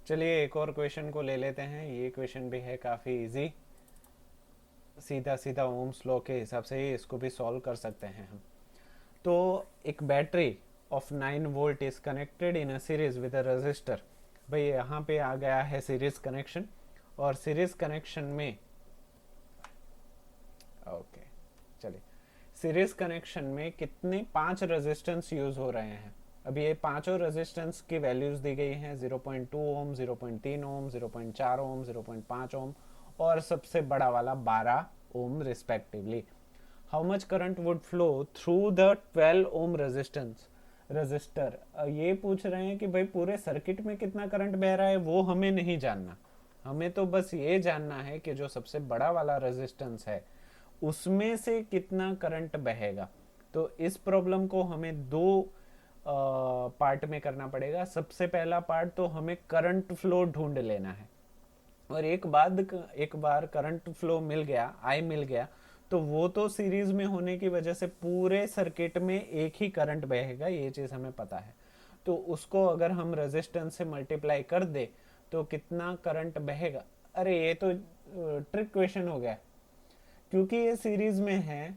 चलिए एक और क्वेश्चन को ले लेते हैं। ये क्वेश्चन भी है काफ़ी इजी, सीधा सीधा ओम्स लॉ के हिसाब से ही इसको भी सॉल्व कर सकते हैं हम। तो एक battery of 9 volt is connected in a series with a resistor. भाई यहाँ पे आ गया है सीरीज कनेक्शन, और सीरीज कनेक्शन में ओके चलिए, सीरीज कनेक्शन में कितने 5 रेजिस्टेंस यूज हो रहे हैं। अभी ये पांचों रेजिस्टेंस की वैल्यूज दी गई हैं 0.2 ओम, 0.3 ओम, 0.4 ओम, 0.5 ओम और सबसे बड़ा वाला 12 ohm respectively. How much current would flow through the 12 ohm resistance resistor. ये पूछ रहे हैं कि भाई पूरे सर्किट में कितना करंट बह रहा है, वो हमें नहीं जानना। हमें तो बस ये जानना है कि जो सबसे बड़ा वाला रेजिस्टेंस है उसमें से कितना करंट बहेगा। तो इस प्रॉब्लम को हमें दो पार्ट में करना पड़ेगा। सबसे पहला पार्ट तो हमें करंट फ्लो ढूंढ लेना है, और एक बार करंट फ्लो मिल गया, आई मिल गया, तो वो तो सीरीज में होने की वजह से पूरे सर्किट में एक ही करंट बहेगा, ये चीज हमें पता है। तो उसको अगर हम रेजिस्टेंस से मल्टीप्लाई कर दे तो कितना करंट बहेगा। अरे ये तो ट्रिक क्वेश्चन हो गया, क्योंकि ये सीरीज में है,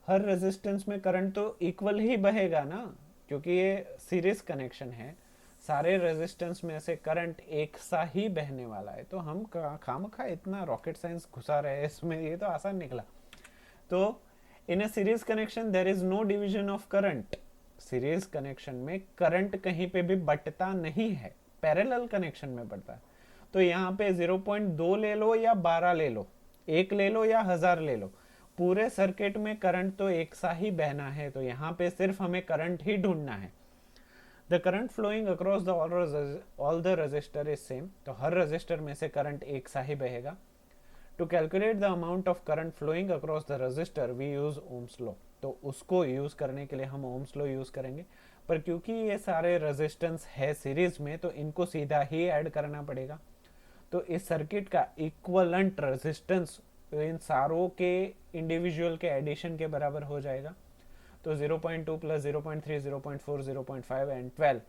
हर रेजिस्टेंस में करंट तो इक्वल ही बहेगा ना, क्योंकि ये सीरीज कनेक्शन है। सारे रेजिस्टेंस में से करंट एक सा ही बहने वाला है। तो हम खामखा इतना रॉकेट साइंस घुसा रहे हैं इसमें, ये तो आसान निकला। तो in a series connection there is no division of current. Series connection में करंट कहीं पे भी बटता नहीं है, पैरेलल कनेक्शन में बढ़ता है। तो यहाँ पे 0.2 ले लो या 12 ले लो, एक ले लो या 1000 ले लो, पूरे सर्किट में करंट तो एक सा ही बहना है। तो यहाँ पे सिर्फ हमें करंट ही ढूंढना है। The current flowing across the all the resistor is same. तो हर रजिस्टर में से करंट एक सा ही बहेगा। To calculate the amount of current flowing across the resistor we use Ohm's law. तो उसको यूज करने के लिए हम ओम्स लॉ यूज करेंगे, पर क्योंकि ये सारे रेजिस्टेंस है सीरीज में तो इनको सीधा ही ऐड करना पड़ेगा। तो इस सर्किट का इक्वलेंट रेजिस्टेंस इन सारों के इंडिविजुअल के एडिशन के बराबर हो जाएगा। तो 0.2 प्लस 0.3, 0.4, 0.5 एंड 12,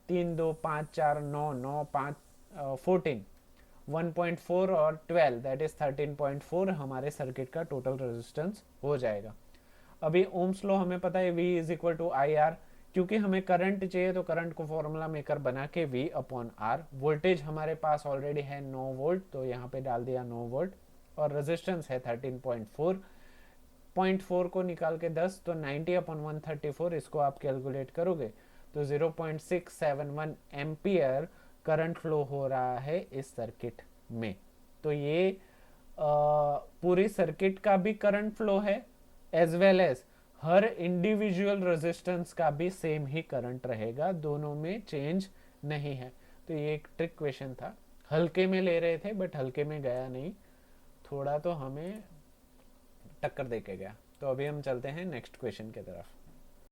3, 2, 5, 4, 9, 9, 5, 14, 1.4 और 12 दैट इज 13.4 हमारे सर्किट का टोटल रेजिस्टेंस हो जाएगा। अभी ओम्स लॉ हमें पता है V is equal to I R. क्योंकि हमें करंट चाहिए तो करंट को फॉर्मूला मेकर बना के V अपॉन आर। वोल्टेज हमारे पास ऑलरेडी है 9 वोल्ट, तो यहाँ पे डाल दिया 9 वोल्ट, और रेजिस्टेंस है 13.4। 0.4 को निकाल के 10, तो 90 अपॉन 134, इसको आप कैलकुलेट करोगे तो 0.671 एम्पियर करंट फ्लो हो रहा है इस सर्किट में। तो ये पूरी सर्किट का भी करंट फ्लो है, एज वेल एज हर इंडिविजुअल रेजिस्टेंस का भी सेम ही करंट रहेगा, दोनों में चेंज नहीं है। तो ये एक ट्रिक क्वेश्चन था, हल्के में ले रहे थे बट हल्के में गया नहीं, थोड़ा तो हमें टक्कर दे के गया। तो अभी हम चलते हैं नेक्स्ट क्वेश्चन की तरफ।